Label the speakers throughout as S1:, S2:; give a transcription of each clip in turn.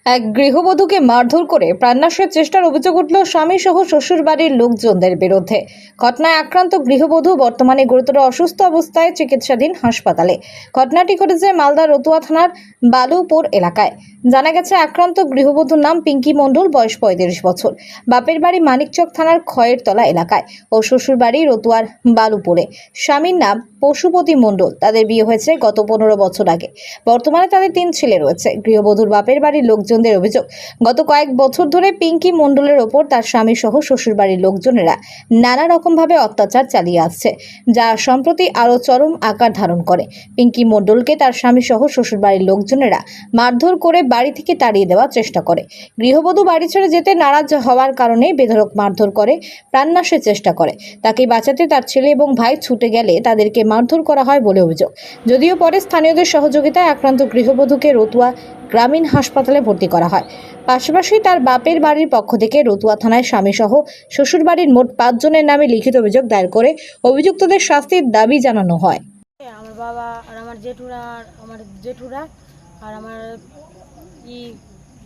S1: এক গৃহবধূকে মারধর করে প্রাণনাশের চেষ্টার অভিযোগ উঠল স্বামী সহ শ্বশুরবাড়ির লোকজনদের বিরুদ্ধে। ঘটনায় আক্রান্ত গৃহবধূ বর্তমানে গুরুতর অসুস্থ অবস্থায় চিকিৎসাধীন হাসপাতালে। ঘটনাটি ঘটেছে মালদা রতুয়া থানার বালুপুর এলাকায়। জানা গেছে, আক্রান্ত গৃহবধূর নাম পিঙ্কি মণ্ডল, বয়স 35 বছর। বাপের বাড়ি মানিকচক থানার খয়েরতলা এলাকায় ও শ্বশুরবাড়ি রতুয়ার বালুপুরে। স্বামীর নাম পশুপতি মণ্ডল। তাদের বিয়ে হয়েছে গত 15 বছর আগে। বর্তমানে তাদের 3 ছেলে রয়েছে। গৃহবধূর বাপের বাড়ির লোকজনদের অভিযোগ, গত কয়েক বছর ধরে পিঙ্কি মণ্ডলের ওপর তার স্বামী সহ শ্বশুরবাড়ির লোকজনেরা নানা রকমভাবে অত্যাচার চালিয়ে আসছে, যা সম্প্রতি আরও চরম আকার ধারণ করে। পিঙ্কি মণ্ডলকে তার স্বামী সহ শ্বশুরবাড়ির লোকজনেরা মারধর করে বাড়ি থেকে তাড়িয়ে দেওয়ার চেষ্টা করে। গৃহবধূ বাড়ি ছেড়ে যেতে নারাজ হওয়ার কারণে বেধড়ক মারধর করে প্রাণনাশের চেষ্টা করে। তাকে বাঁচাতে তার ছেলে এবং ভাই ছুটে গেলে তাদেরকে মারধর করা হয় বলে অভিযোগ। যদিও পরে স্থানীয়দের সহযোগিতায় আক্রান্ত গৃহবধূকে রতুয়া গ্রামীণ হাসপাতালে ভর্তি করা হয়। পাশাপাশি তার বাপের বাড়ির পক্ষ থেকে রতুয়া থানায় স্বামী সহ শ্বশুরবাড়ির মোট 5 জনের নামে লিখিত অভিযোগ দায়ের করে অভিযুক্তদের শাস্তির দাবি জানানো হয়।
S2: আমার বাবা আর আমার জেঠুরা আর আমার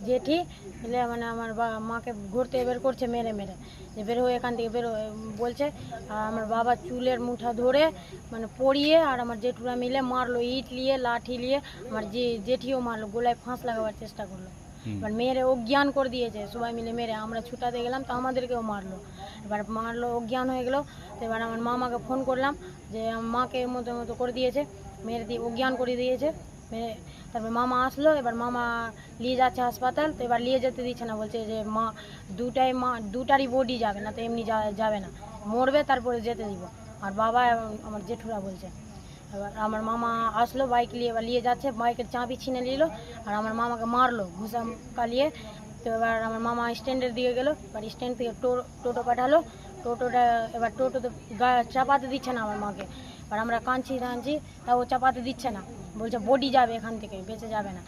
S2: জেঠি মিলে মানে আমার মাকে ঘুরতে বের করছে, মেরে মেরে যে বের হয়ে এখান থেকে বের বলছে। আর আমার বাবা চুলের মুঠা ধরে মানে পড়িয়ে, আর আমার জেঠুরা মিলে মারলো, ইট নিয়ে লাঠি নিয়ে। আমার জেঠিও মারলো, গোলায় ফাঁস লাগাবার চেষ্টা করলো। এবার মেরে অজ্ঞান করে দিয়েছে, সবাই মিলে মেরে। আমরা ছুটাতে গেলাম তো আমাদেরকেও মারলো। এবার মারলো, অজ্ঞান হয়ে গেলো। তো এবার আমার মামাকে ফোন করলাম যে মাকে মতো করে দিয়েছে, মেরে দিয়ে অজ্ঞান করে দিয়েছে। তারপর মামা আসলো, এবার মামা নিয়ে যাচ্ছে হাসপাতাল। তো এবার নিয়ে যেতে দিচ্ছে না, বলছে যে দুটারই বডি যাবে না, তো এমনি যাবে না, মরবে তারপরে যেতে দিব। আর বাবা এবং আমার জেঠুরা বলছে। এবার আমার মামা আসলো বাইক নিয়ে, এবার নিয়ে যাচ্ছে, বাইকের চাবি ছিনে নিল আর আমার মামাকে মারলো ঘুষা কালিয়ে। তো এবার আমার মামা স্ট্যান্ডের দিকে গেলো, এবার স্ট্যান্ড থেকে টোটো পাঠালো। টোটোটা এবার টোটোতে চাপাতে দিচ্ছে না আমার মাকে। আর আমরা কাঁদছি তাও চাপাতে দিচ্ছে না, বলছে বডি যাবে এখান থেকে, বেঁচে যাবে না।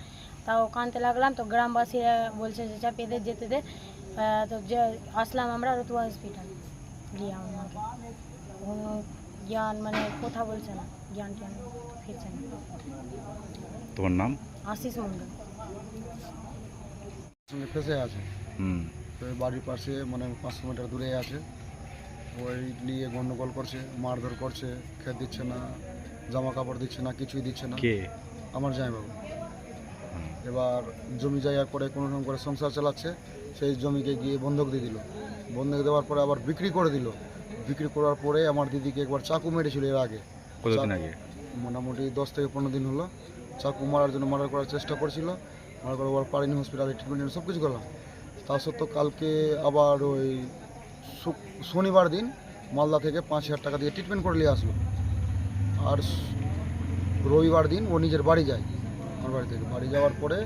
S2: তাও কাঁদতে লাগলাম, তো গ্রামবাসীরা বলছে যে চাপিয়ে দে, যেতে দে। তো যে আসলাম আমরা রতুয়া হসপিটাল গিয়ে আমার মাকে। জ্ঞান মানে কথা বলছে না, জ্ঞান ফিরছে না।
S3: তোমার নাম?
S2: আশিস মন্ডল।
S4: সঙ্গে ফেসে আছে। তো বাড়ির পাশে মানে 500 মিটার দূরে আছে। ওই নিয়ে গন্ডগোল করছে, মারধর করছে, খেতে দিচ্ছে না, জামা কাপড় দিচ্ছে না, কিছুই দিচ্ছে না।
S3: কে?
S4: আমার জামাইবাবু। এবার জমি জায়গা করে কোনো রকম করে সংসার চালাচ্ছে। সেই জমিকে গিয়ে বন্ধক দিয়ে দিল। বন্ধক দেওয়ার পরে আবার বিক্রি করে দিল। বিক্রি করার পরে আমার দিদিকে একবার চাকু মেরেছিল এর আগে।
S3: কতদিন আগে?
S4: মোটামুটি 10 থেকে 15 দিন হলো। চাকু মারার জন্য মার্ডার করার চেষ্টা করছিল। মার্ডার করার পর পারিনি, হসপিটালে ট্রিটমেন্ট সব কিছু করলাম। তা সত্ত্বেও কালকে আবার ওই শনিবার দিন মালদা থেকে 5,000 টাকা দিয়ে ট্রিটমেন্ট করে নিয়ে আসলো। আর রবিবার দিন ও নিজের বাড়ি যায়। আমার বাড়ি থেকে বাড়ি যাওয়ার পরে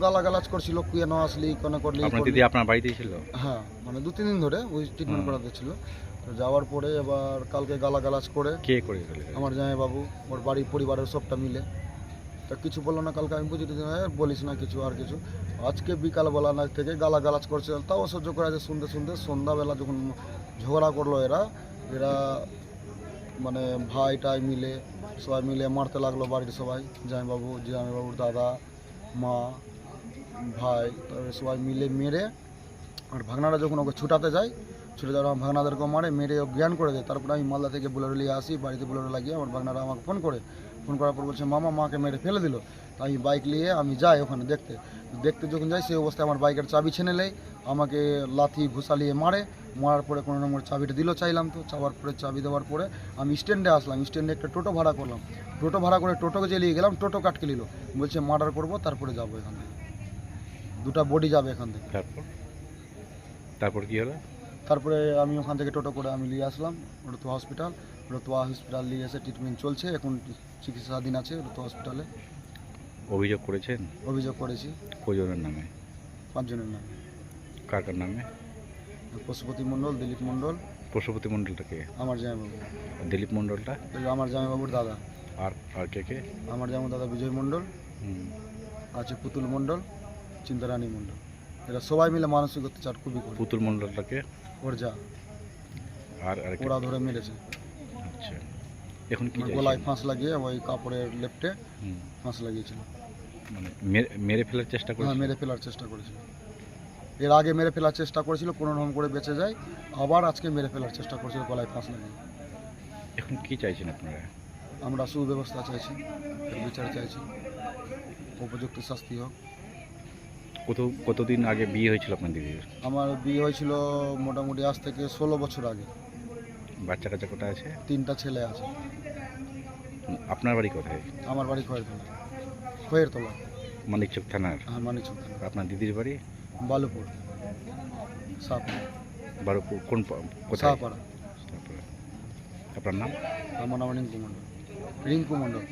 S4: গালাগালাজ করছিল, কেন আসলি, কেন করলি।
S3: আপনার দিদি আপনার বাড়িতেই ছিল?
S4: হ্যাঁ, মানে 2-3 দিন ধরে ওই ট্রিটমেন্ট করাতে ছিল। তো যাওয়ার পরে এবার কালকে গালাগালাজ করে।
S3: কে করে?
S4: আমার জামাইবাবু, ওর বাড়ির পরিবারের সবটা মিলে। তা কিছু বললো না কালকে, আমি বুঝি বলিস না কিছু আর কিছু। আজকে বিকালবেলা না থেকে গালাগালাজ করছে, তাও সহ্য করে আছে। শুনতে শুনতে সন্ধ্যাবেলা যখন ঝগড়া করলো এরা মানে ভাইটাই মিলে সবাই মিলে মারতে লাগলো বাড়ির সবাই। জামাইবাবুর দাদা, মা, ভাই, তারপরে সবাই মিলে মেরে। আর ভাগনারা যখন ওকে ছুটাতে যায়, ছুটে যাওয়ার আমার ভাগনাদেরকেও মেরে জ্ঞান করে দেয়। তারপরে আমি মালদা থেকে বুলেরো নিয়ে আসি, বাড়িতে বুলেরো লাগিয়ে আমার ভাগনারা আমাকে ফোন করার পর বলছে মাকে মেরে ফেলে দিল। আমি বাইক নিয়ে আমি যাই ওখানে দেখতে যখন যাই, সেই অবস্থায় আমার বাইকের চাবি ছিনে নেয়, আমাকে লাথি ঘুষালিয়ে মারার পরে কোনো নম্বর চাবিটা দিল, চাইলাম তো। চাওয়ার পরে চাবি দেওয়ার পরে আমি স্ট্যান্ডে আসলাম। স্ট্যান্ডে একটা টোটো ভাড়া করলাম। টোটো ভাড়া করে টোটোকে চালিয়ে গেলাম, টোটো কাটকে নিল, বলছে মার্ডার করবো তারপরে যাবো এখান থেকে, 2টা বডি যাবে এখান থেকে।
S3: তারপর কি হলো?
S4: তারপরে আমি ওখান থেকে টোটো করে আমি নিয়ে আসলাম রতুয়া হসপিটাল নিয়ে এসে ট্রিটমেন্ট চলছে, এখন চিকিৎসাধীন আছে রতুয়া হসপিটালে।
S3: অভিযোগ করেছেন?
S4: অভিযোগ করেছি।
S3: কয়জনের নামে?
S4: 5 জনের নামে।
S3: কার নামে?
S4: পশুপতি মণ্ডল, দিলীপ মণ্ডল।
S3: পশুপতি মণ্ডলটা কে?
S4: আমার জামাইবাবু।
S3: দিলীপ মণ্ডলটা?
S4: আমার জামাইবাবুর দাদা।
S3: আর কে? আমার
S4: জামাই দাদা বিজয় মণ্ডল, আছে পুতুল মণ্ডল, চিন্তারানী মণ্ডল। এরা সবাই মিলে মানসিক অত্যাচার খুবই করে।
S3: পুতুল মণ্ডলটাকে? ওর
S4: যা। আর ওরা ধরে মেরেছে।
S3: আচ্ছা, এখন কি
S4: গলায় ফাঁস লাগিয়ে ওই কাপড়ের লেপটে ফাঁস লাগিয়েছিল।
S3: মানে মেরে ফেলার চেষ্টা
S4: হ্যাঁ
S3: করেছে?
S4: মেরে ফেলার চেষ্টা করেছিল। এর আগে মেরে ফেলার চেষ্টা করেছিল, কোনো রকম করে বেঁচে যায়, আবার আজকে মেরে ফেলার চেষ্টা করেছিল গলায় ফাঁস লাগিয়ে।
S3: এখন কি চাইছেন আপনারা?
S4: আমরা সুব্যবস্থা চাইছি, এর বিচার চাইছি, উপযুক্ত শাস্তি হোক।
S3: কতদিন আগে বিয়ে হয়েছিল আপনার দিদির?
S4: আমার বিয়ে হয়েছিল মোটামুটি আজ থেকে 16 বছর আগে।
S3: বাচ্চা কাচ্চা কোথায় আছে?
S4: 3টা ছেলে আছে।
S3: আপনার বাড়ি কোথায়?
S4: আমার বাড়ি খয়ের তোলা
S3: মানিকচক থানার।
S4: মানিকচক
S3: আপনার দিদির বাড়ি?
S4: বালুপুর সাপাড়া।
S3: বারোপুর কোন কোথায়?
S4: সাপাড়া।
S3: তারপরে আপনার নাম?
S4: আমার নাম রিঙ্কু মণ্ডল।